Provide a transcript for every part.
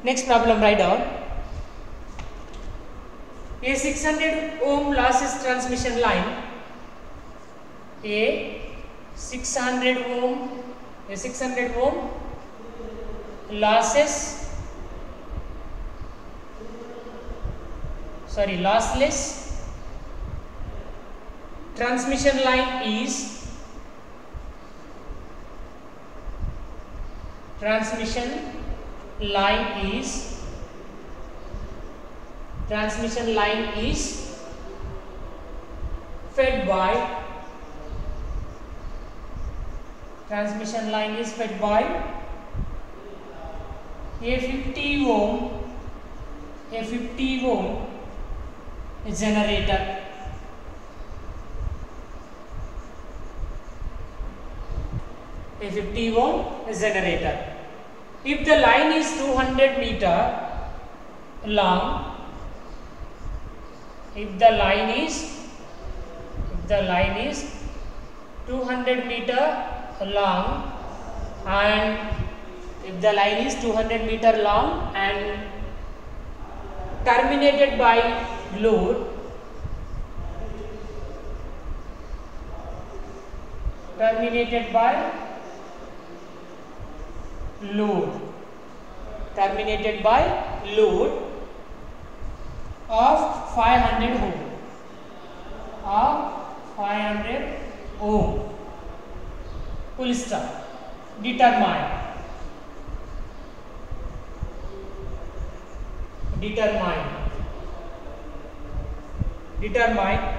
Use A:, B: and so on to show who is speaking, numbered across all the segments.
A: Next problem, write down. A 600 ohm lossless transmission line. A 600 ohm lossless transmission line is fed by a 50 ohm generator. A 50 ohm generator. If the line is 200 meter long, if the line is 200 meter long and terminated by load, of 500 ohm. Full stop. Determine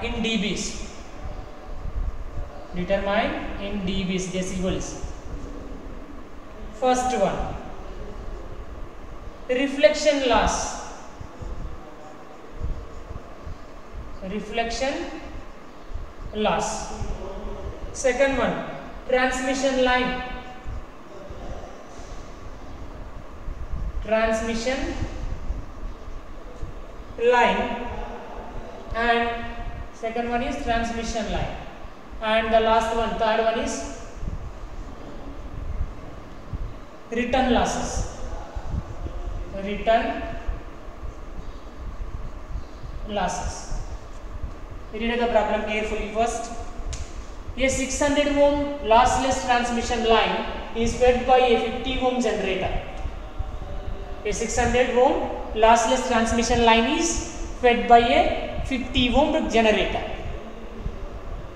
A: in dBs. Decibels. First one, reflection loss. Second one, transmission line. And second one is transmission line. And the last one, third one is return losses. Read the problem carefully first. A 600 ohm lossless transmission line is fed by a 50 ohm generator. A 600 ohm lossless transmission line is fed by a 50 ohm generator.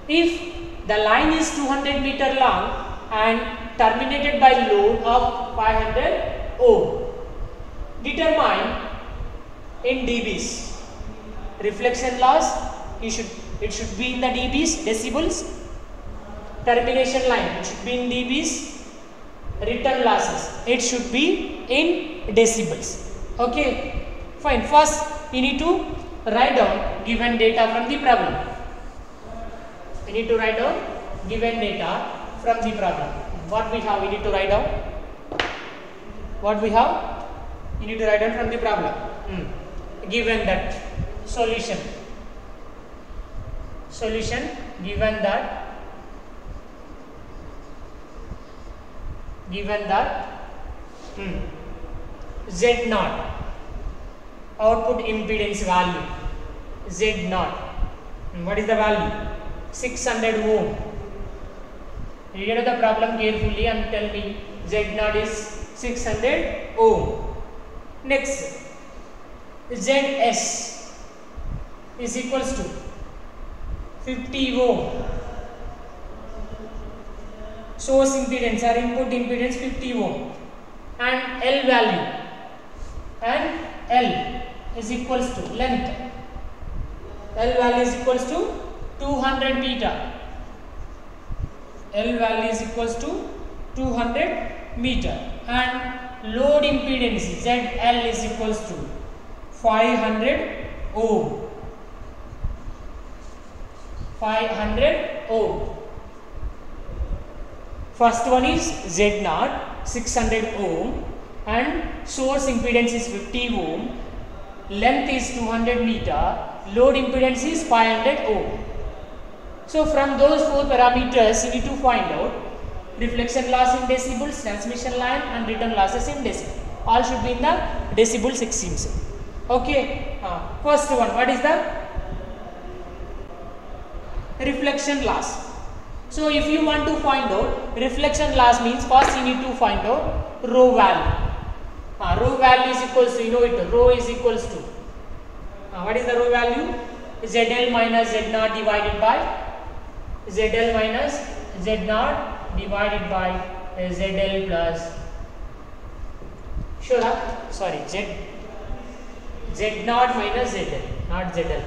A: If the line is 200 meter long and terminated by load of 500 ohm, determine in dBs. Reflection loss, it should be in the dBs, decibels. Termination line, it should be in dBs. Return losses, it should be in decibels. Okay, fine. First, you need to write down given data from the problem. What we have, we need to write down. From the problem. Given that solution. Given that Z0 output impedance value. Z0. What is the value? 600 ohm. Read the problem carefully and tell me Z0 is 600 ohm. Next, ZS is equals to 50 ohm. Source impedance or input impedance 50 ohm. And L value. And L is equals to length. L value is equals to 200 meter. And load impedance ZL is equals to 500 ohm. First one is Z0 600 ohm and source impedance is 50 ohm, length is 200 meter, load impedance is 500 ohm. So from those four parameters you need to find out reflection loss in decibels, transmission line and return losses in decibels. All should be in the decibels it seems. Okay, first one, what is the reflection loss? So if you want to find out reflection loss means first you need to find out rho value. Rho value is equals to, you know it, rho is equals to what is the rho value? ZL minus Z0 divided by ZL minus Z0 divided by ZL plus sorry Z0 minus ZL, not ZL.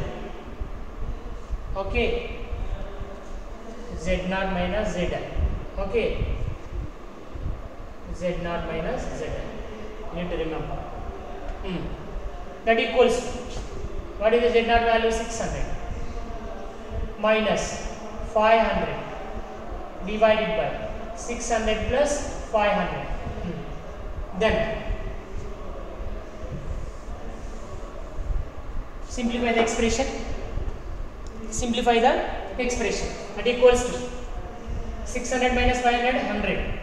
A: Okay, Z0 minus ZL. Okay, Z0 minus ZL. You need to remember. That equals to, what is the Z0 value? 600 minus 500 divided by 600 plus 500. Then simplify the expression. Simplify the expression. That equals to 600 minus 500, 100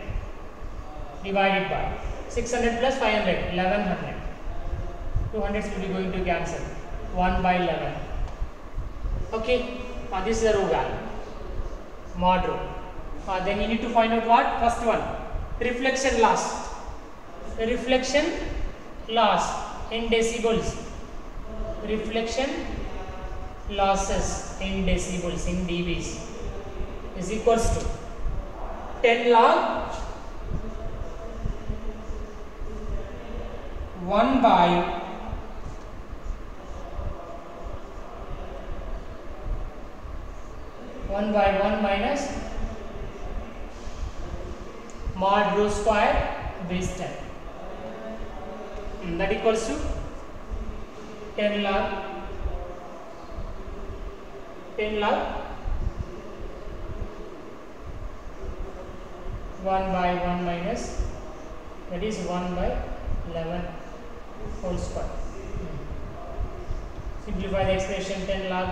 A: divided by 600 plus 500, 1100. 200 will be going to cancel. 1 by 11. Okay, this is the rho value, mod rho. Then you need to find out what? First one, reflection loss. The reflection loss in decibels. Reflection losses in decibels, in dBs, is equals to 10 log 1 by 1 minus mod rho square base 10. That equals to 10 log 1 by 1 minus, that is 1 by 11 whole square. Simplify the expression 10 log.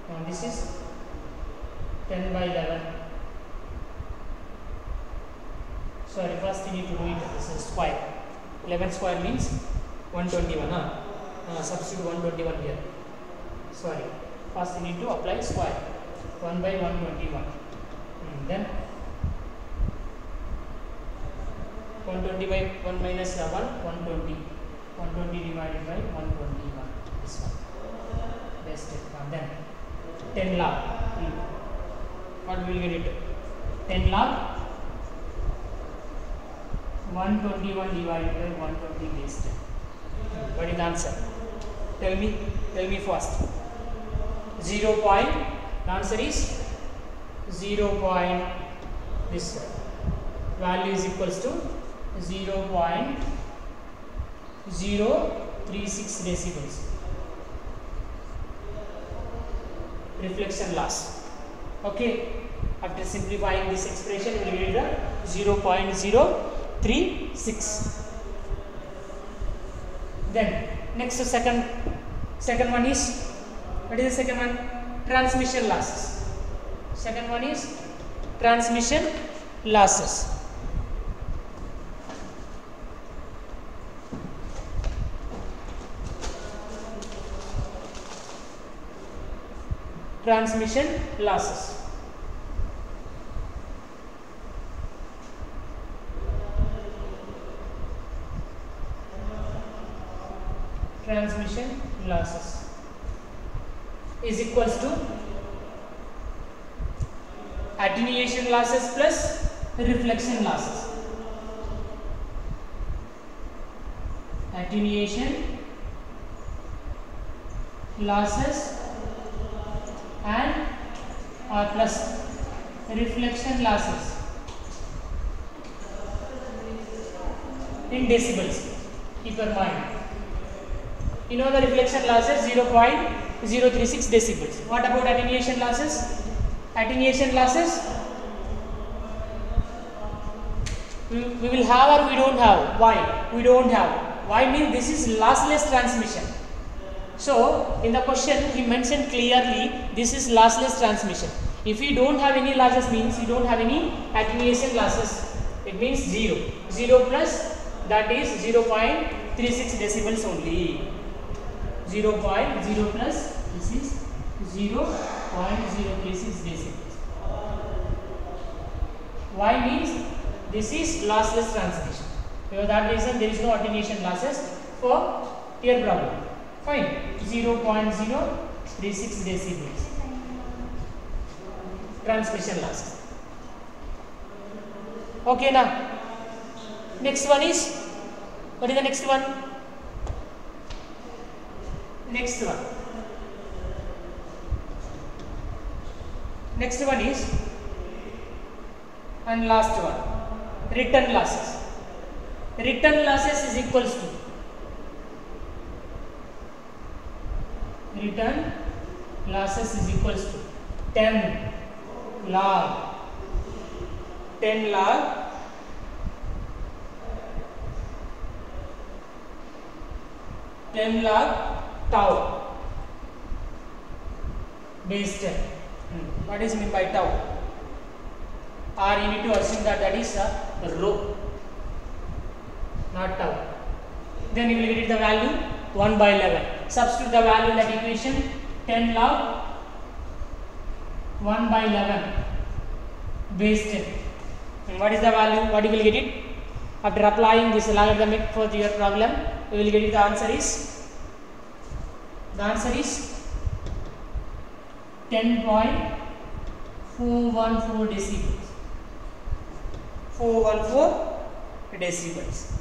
A: Now this is 10 by 11. Sorry, first you need to do it. This is square. 11 square means 121. Substitute 121 here. Sorry. First you need to apply square. 1 by 121. Then 120 by 1 minus 1, 120. 120 divided by 121. This one. Best step. Then 10 log. What will you get it? 10 log 121 divided by 120 base 10. What is the answer? Tell me first. 0 point. The answer is 0 point. This value is equals to 0.036 decibels. Reflection loss. Okay. After simplifying this expression, we will get the 0.036. Then next second one is, what is the second one? Transmission losses. Second one is transmission losses. Transmission losses. Transmission losses is equals to attenuation losses plus reflection losses. Attenuation losses and plus reflection losses in decibels. Keep your mind. You know the reflection losses 0.036 decibels. What about attenuation losses? Attenuation losses we will have or we don't have. Why? We don't have. Why means this is lossless transmission. So in the question he mentioned clearly this is lossless transmission. If you don't have any losses means you don't have any attenuation losses. It means 0. 0 plus that is 0.36 decibels only. 0.0 plus this is 0.036 decibels. Why means this is lossless transmission. For that reason there is no attenuation losses for ear problem. Fine. 0.036 decibels transmission losses. Okay now. Next one is, what is the next one? Next one is, and last one, return losses. Return losses is equals to, return losses is equals to 10 log tau base 10. What is meant by tau? Or you need to assume that that is a rho, not tau. Then you will get the value 1 by 11. Substitute the value in that equation. 10 log 1 by 11 base 10. And what is the value? What you will get it? After applying this logarithmic for your problem, you will get it. The answer is 10.414 decibels. 414 decibels.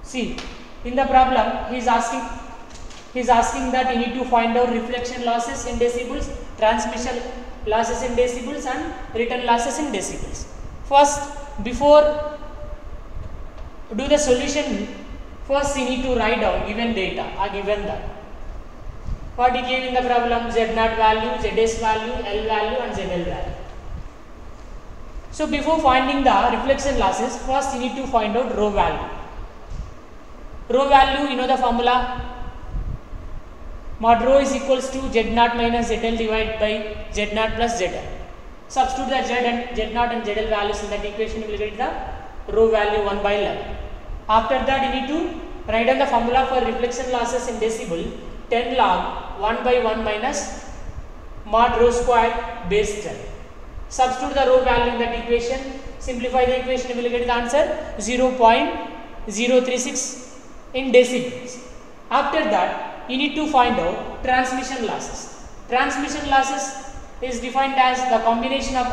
A: See, in the problem he is asking that you need to find out reflection losses in decibels, transmission losses in decibels, and return losses in decibels. First, before do the solution, first you need to write down given data or given that. What he gave in the problem: Z0 value, Zs value, L value, and ZL value. So before finding the reflection losses, first you need to find out rho value. Rho value, you know the formula. Mod rho is equals to Z0 minus ZL divided by Z0 plus ZL. Substitute the Z0 and ZL values in that equation, you will get the rho value 1 by 11. After that, you need to write down the formula for reflection losses in decibel: 10 log 1 by 1 minus mod rho square base 10. Substitute the rho value in that equation. Simplify the equation, you will get the answer 0.036 in decibels. After that, you need to find out transmission losses. Transmission losses is defined as the combination of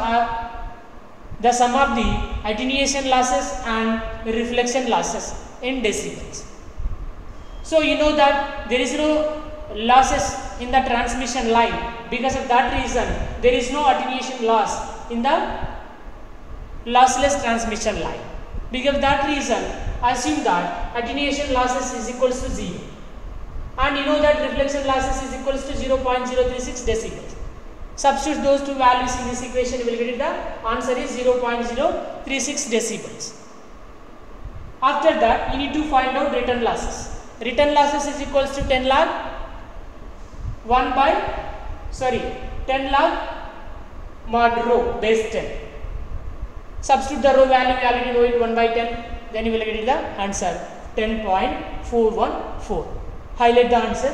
A: the sum of the attenuation losses and reflection losses in decibels. So you know that there is no losses in the transmission line. Because of that reason, there is no attenuation loss in the lossless transmission line. Because of that reason, assume that attenuation losses is equals to 0. And you know that reflection losses is equals to 0.036 decibels. Substitute those two values in this equation, you will get it. The answer is 0.036 decibels. After that, you need to find out return losses. Return losses is equals to 10 log 10 log mod rho base 10. Substitute the rho value, you already know it, 1 by 10. Then you will get the answer 10.414. Highlight the answer.